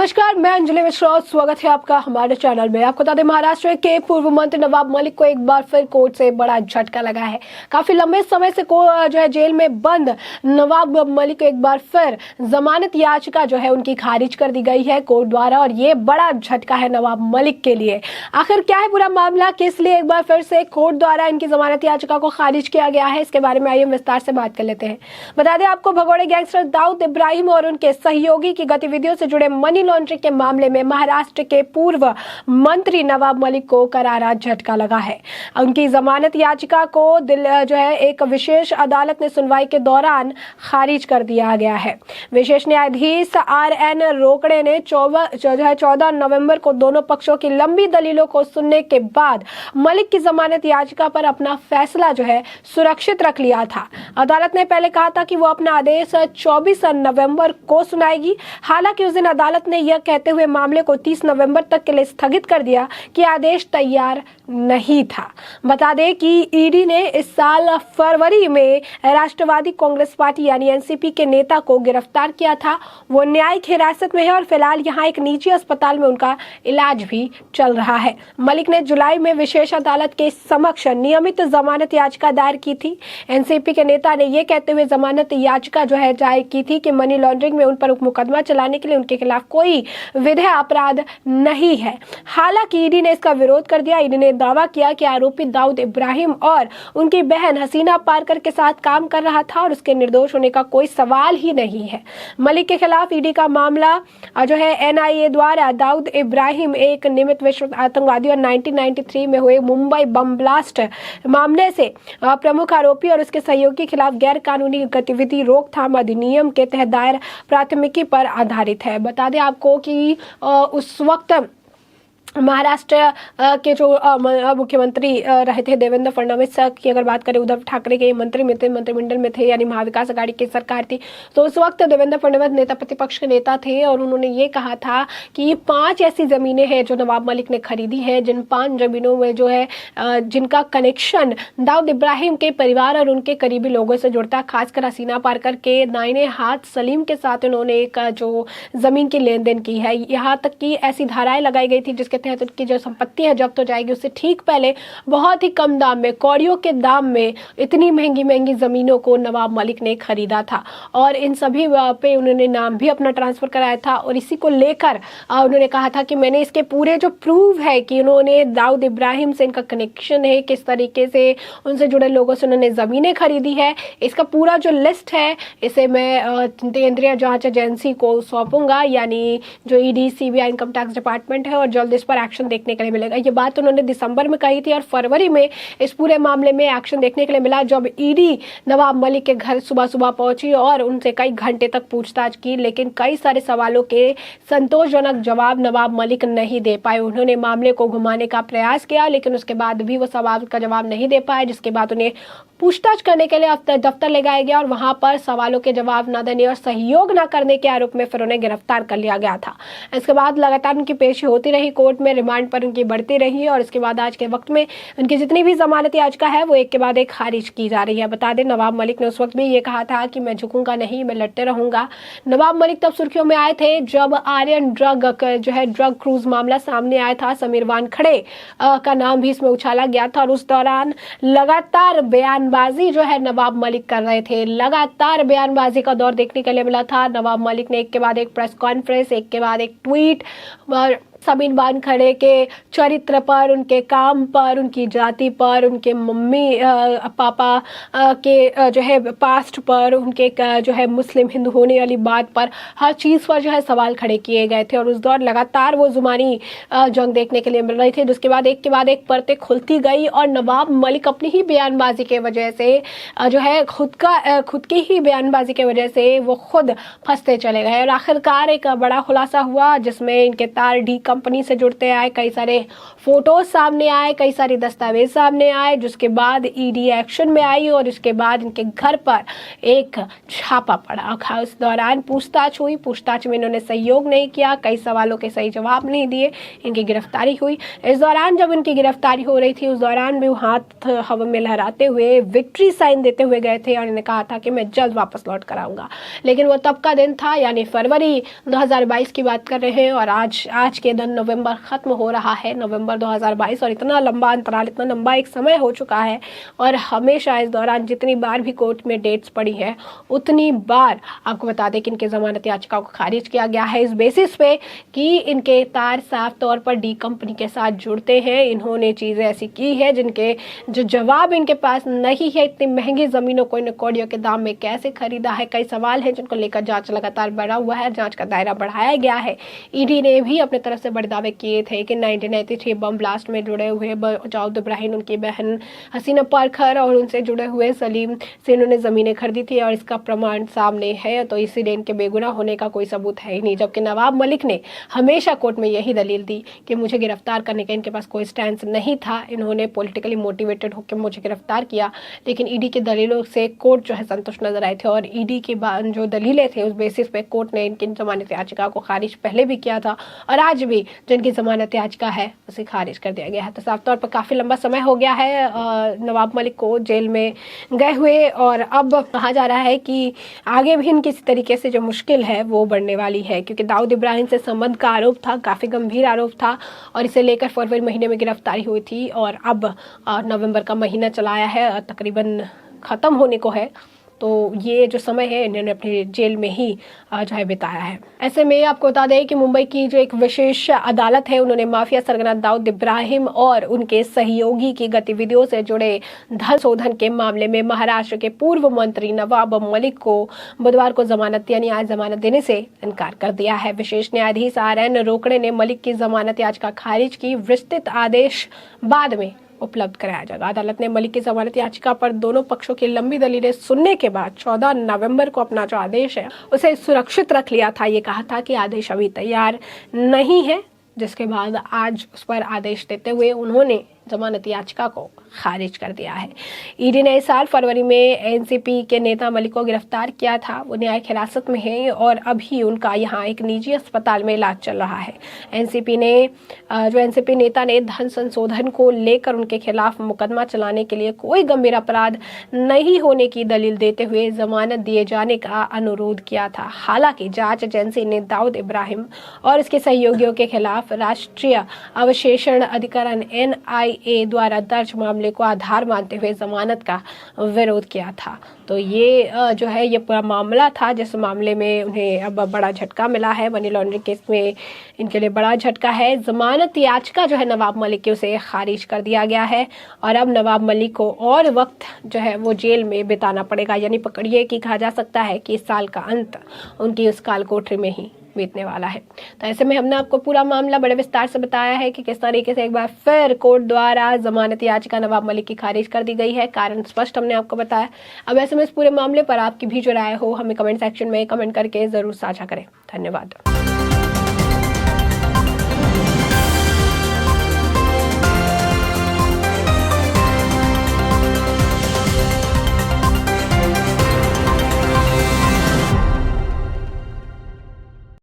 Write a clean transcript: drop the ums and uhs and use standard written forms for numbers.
नमस्कार, मैं अंजलि मिश्रा। स्वागत है आपका हमारे चैनल में। आपको बता दें, महाराष्ट्र के पूर्व मंत्री नवाब मलिक को एक बार फिर कोर्ट से बड़ा झटका लगा है। काफी लंबे समय से जो है जेल में बंद नवाब मलिक को एक बार फिर जमानत याचिका जो है उनकी खारिज कर दी गई है कोर्ट द्वारा, और ये बड़ा झटका है नवाब मलिक के लिए। आखिर क्या है पूरा मामला, किस लिए एक बार फिर से कोर्ट द्वारा इनकी जमानत याचिका को खारिज किया गया है, इसके बारे में आइए विस्तार से बात कर लेते हैं। बता दें आपको, भगोड़े गैंगस्टर दाऊद इब्राहिम और उनके सहयोगी की गतिविधियों से जुड़े मनी लॉन्ड्रिंग के मामले में महाराष्ट्र के पूर्व मंत्री नवाब मलिक को करारा झटका लगा है। उनकी जमानत याचिका को जो है एक विशेष अदालत ने सुनवाई के दौरान खारिज कर दिया गया है। विशेष न्यायाधीश RN रोकड़े ने 14 नवंबर को दोनों पक्षों की लंबी दलीलों को सुनने के बाद मलिक की जमानत याचिका पर अपना फैसला जो है सुरक्षित रख लिया था। अदालत ने पहले कहा था कि वो अपना आदेश 24 नवंबर को सुनाएगी। हालांकि उस दिन अदालत ने यह कहते हुए मामले को 30 नवंबर तक के लिए स्थगित कर दिया कि आदेश तैयार नहीं था। बता दें कि ईडी ने इस साल फरवरी में राष्ट्रवादी कांग्रेस पार्टी यानी NCP के नेता को गिरफ्तार किया था। वो न्यायिक हिरासत में है और फिलहाल यहाँ एक निजी अस्पताल में उनका इलाज भी चल रहा है। मलिक ने जुलाई में विशेष अदालत के समक्ष नियमित जमानत याचिका दायर की थी। NCP के नेता ने यह कहते हुए जमानत याचिका जो है दायर की थी कि मनी लॉन्ड्रिंग में उन पर मुकदमा चलाने के लिए उनके खिलाफ कोई विधेय अपराध नहीं है। हालांकि ईडी ने इसका विरोध कर दिया। ईडी ने दावा किया कि आरोपी दाऊद इब्राहिम और उनकी बहन हसीना पारकर के साथ काम कर रहा था और उसके निर्दोष होने का कोई सवाल ही नहीं है। मलिक के खिलाफ ईडी का मामला जो है NIA द्वारा दाऊद इब्राहिम एक नियमित विश्व आतंकवादी और 1993 में हुए मुंबई बम ब्लास्ट मामले से प्रमुख आरोपी और उसके सहयोगी के खिलाफ गैर कानूनी गतिविधि रोकथाम अधिनियम के तहत दायर प्राथमिकी पर आधारित है। बता दें आपको कि उस वक्त महाराष्ट्र के जो मुख्यमंत्री रहे थे देवेंद्र फडणवीस की अगर बात करें, उद्धव ठाकरे के मंत्रिमंडल में थे, यानी महाविकास आघाड़ी की सरकार थी। तो उस वक्त देवेंद्र फडणवीस नेता प्रतिपक्ष के नेता थे और उन्होंने ये कहा था कि 5 ऐसी जमीनें हैं जो नवाब मलिक ने खरीदी है, जिन 5 जमीनों में जो है जिनका कनेक्शन दाऊद इब्राहिम के परिवार और उनके करीबी लोगों से जुड़ता है। खासकर हसीना पारकर के दाहिने हाथ सलीम के साथ उन्होंने एक जो जमीन की लेन देन की है। यहाँ तक कि ऐसी धाराएं लगाई गई थी जिसके तहत उनकी जो संपत्ति है जब्त हो जाएगी। उससे ठीक पहले बहुत ही कम दाम में, कौड़ियों के दाम में इतनी महंगी जमीनों को नवाब मलिक ने खरीदा था और इन सभी पे उन्होंने नाम भी अपना ट्रांसफर कराया था। और इसी को लेकर उन्होंने कहा था कि मैंने इसके पूरे जो प्रूव है कि उन्होंने दाऊद इब्राहिम से इनका कनेक्शन है, किस तरीके से उनसे जुड़े लोगों से उन्होंने जमीनें खरीदी है, इसका पूरा जो लिस्ट है इसे मैं केंद्रीय जांच एजेंसी को सौंपूंगा, यानी जो ED CBI income tax department है, और जल्द इस पर एक्शन देखने के लिए मिलेगा। ये बात उन्होंने दिसंबर में कही थी और फरवरी में इस पूरे मामले में एक्शन देखने के लिए मिला, जब ED नवाब मलिक के घर सुबह पहुंची और उनसे कई घंटे तक पूछताछ की, लेकिन कई सारे सवालों के संतोषजनक जवाब नवाब मलिक नहीं दे पाए। उन्होंने मामले को घुमाने का प्रयास किया, लेकिन उसके बाद भी वो सवाल का जवाब नहीं दे पाए, जिसके बाद उन्हें पूछताछ करने के लिए दफ्तर ले जाया गया और वहां पर सवालों के जवाब न देने और सहयोग न करने के आरोप में फिर उन्हें गिरफ्तार कर लिया गया था। इसके बाद लगातार उनकी पेशी होती रही कोर्ट में, रिमांड पर उनकी बढ़ती रही और इसके बाद आज के वक्त में उनकी जितनी भी जमानत याचिका है वो एक के बाद एक खारिज की जा रही है। बता दें, नवाब मलिक ने उस वक्त भी ये कहा था कि मैं झुकूंगा नहीं, मैं लड़ते रहूंगा। नवाब मलिक तब सुर्खियों में आए थे जब आर्यन ड्रग क्रूज मामला सामने आया था। समीर वानखड़े का नाम भी इसमें उछाला गया था और उस दौरान लगातार बयानबाजी जो है नवाब मलिक कर रहे थे। लगातार बयानबाजी का दौर देखने के लिए मिला था। नवाब मलिक ने एक के बाद एक प्रेस कॉन्फ्रेंस, एक के बाद एक ट्वीट समीर वानखड़े के चरित्र पर, उनके काम पर, उनकी जाति पर, उनके मम्मी पापा के जो है पास्ट पर, उनके जो है मुस्लिम हिंदू होने वाली बात पर, हर चीज़ पर जो है सवाल खड़े किए गए थे और उस दौर लगातार वो जुबानी जंग देखने के लिए मिल रही थी, जिसके बाद एक के बाद एक परतें खुलती गई और नवाब मलिक अपनी ही बयानबाजी के वजह से जो है खुद की ही बयानबाजी के वजह से वो खुद फंसते चले गए और आखिरकार एक बड़ा खुलासा हुआ जिसमें इनके तार ढीक कंपनी से जुड़ते आए, कई सारे फोटोज सामने आए, कई सारे दस्तावेज सामने आए, जिसके बाद ईडी एक्शन में आई और इसके बाद इनके घर पर एक छापा पड़ा। उस दौरान पूछताछ हुई, पूछताछ में इन्होंने सहयोग नहीं किया, कई सवालों के सही जवाब नहीं दिए, इनकी गिरफ्तारी हुई। इस दौरान जब इनकी गिरफ्तारी हो रही थी, उस दौरान भी हाथ हवा में लहराते हुए विक्ट्री साइन देते हुए गए थे और इन्होंने कहा था कि मैं जल्द वापस लौट कर आऊंगा। लेकिन वो तब का दिन था, यानी फरवरी 2022 की बात कर रहे हैं और आज के दिन नवंबर खत्म हो रहा है, नवंबर 2022, और इतना लंबा अंतराल, इतना लंबा एक समय हो चुका है और हमेशा इस दौरान जितनी बार भी कोर्ट में डेट्स पड़ी है उतनी बार आपको बता दें कि इनके जमानत याचिका को खारिज किया गया है, इस बेसिस पे कि इनके तार साफ तौर पर डी कंपनी के साथ जुड़ते हैं। इन्होंने चीजें ऐसी की है जिनके जो जवाब इनके पास नहीं है। इतनी महंगी जमीनों को इन कौड़ियों के दाम में कैसे खरीदा है, कई सवाल हैं जिनको लेकर जांच लगातार बढ़ा हुआ है, जांच का दायरा बढ़ाया गया है। ईडी ने भी अपने तरफ से बड़े दावे किए थे कि 1993 बम ब्लास्ट में जुड़े हुए दाऊद इब्राहिम, उनकी बहन हसीना पारखर और उनसे जुड़े हुए सलीम से इन्होंने जमीनें खरीदी थी और इसका प्रमाण सामने है, तो इसीलिए इनके बेगुनाह होने का कोई सबूत है ही नहीं। जबकि नवाब मलिक ने हमेशा कोर्ट में यही दलील दी कि मुझे गिरफ्तार करने का इनके पास कोई स्टैंड नहीं था, इन्होंने पॉलिटिकली मोटिवेटेड होकर मुझे गिरफ्तार किया। लेकिन ईडी की दलीलों से कोर्ट जो है संतुष्ट नजर आए थे और ईडी की जो दलीलें थे उस बेसिस पे कोर्ट ने इनकी जमानत याचिका को खारिज पहले भी किया था और आज भी जिनकी जमानत याचिका है उसे खारिज कर दिया गया है। तो साफ तौर पर काफी लंबा समय हो गया है नवाब मलिक को जेल में गए हुए और अब कहा जा रहा है कि आगे भी इनकी इसी तरीके से जो मुश्किल है वो बढ़ने वाली है, क्योंकि दाऊद इब्राहिम से संबंध का आरोप था, काफी गंभीर आरोप था और इसे लेकर फरवरी महीने में गिरफ्तारी हुई थी और अब नवंबर का महीना चला आया है, तकरीबन खत्म होने को है। तो ये जो समय है इन्होंने अपने जेल में ही जो है बिताया है। ऐसे में आपको बता दें कि मुंबई की जो एक विशेष अदालत है उन्होंने माफिया सरगना दाऊद इब्राहिम और उनके सहयोगी की गतिविधियों से जुड़े धन शोधन के मामले में महाराष्ट्र के पूर्व मंत्री नवाब मलिक को बुधवार को जमानत यानी आज जमानत देने से इनकार कर दिया है। विशेष न्यायाधीश RN रोकड़े ने मलिक की जमानत याचिका खारिज की, विस्तृत आदेश बाद में उपलब्ध कराया जाएगा। अदालत ने मलिक की जमानत याचिका पर दोनों पक्षों की लंबी दलीलें सुनने के बाद 14 नवंबर को अपना जो आदेश है उसे सुरक्षित रख लिया था। ये कहा था कि आदेश अभी तैयार नहीं है, जिसके बाद आज उस पर आदेश देते हुए उन्होंने जमानत याचिका को खारिज कर दिया है। ईडी ने इस साल फरवरी में एनसीपी के नेता मलिक को गिरफ्तार किया था। वो न्यायिक हिरासत में है और अभी उनका यहाँ एक निजी अस्पताल में इलाज चल रहा है। एनसीपी नेता ने धन संशोधन को लेकर उनके खिलाफ मुकदमा चलाने के लिए कोई गंभीर अपराध नहीं होने की दलील देते हुए जमानत दिए जाने का अनुरोध किया था। हालांकि जांच एजेंसी ने दाऊद इब्राहिम और इसके सहयोगियों के खिलाफ राष्ट्रीय अवशेषण अधिकरण NIA द्वारा दर्ज मामले को आधार मानते हुए जमानत का विरोध किया था। तो ये जो है ये पूरा मामला था जिस मामले में उन्हें अब बड़ा झटका मिला है। मनी लॉन्ड्रिंग केस में इनके लिए बड़ा झटका है। जमानत याचिका जो है नवाब मलिक की उसे खारिज कर दिया गया है और अब नवाब मलिक को और वक्त जो है वो जेल में बिताना पड़ेगा, यानी पकड़िए कि कहा जा सकता है कि इस साल का अंत उनकी उस काल कोठरी में ही बीतने वाला है। तो ऐसे में हमने आपको पूरा मामला बड़े विस्तार से बताया है कि किस तरीके से एक बार फिर कोर्ट द्वारा जमानत याचिका नवाब मलिक की खारिज कर दी गई है। कारण स्पष्ट हमने आपको बताया। अब ऐसे में इस पूरे मामले पर आपकी भी जो राय हो हमें कमेंट सेक्शन में कमेंट करके जरूर साझा करें। धन्यवाद।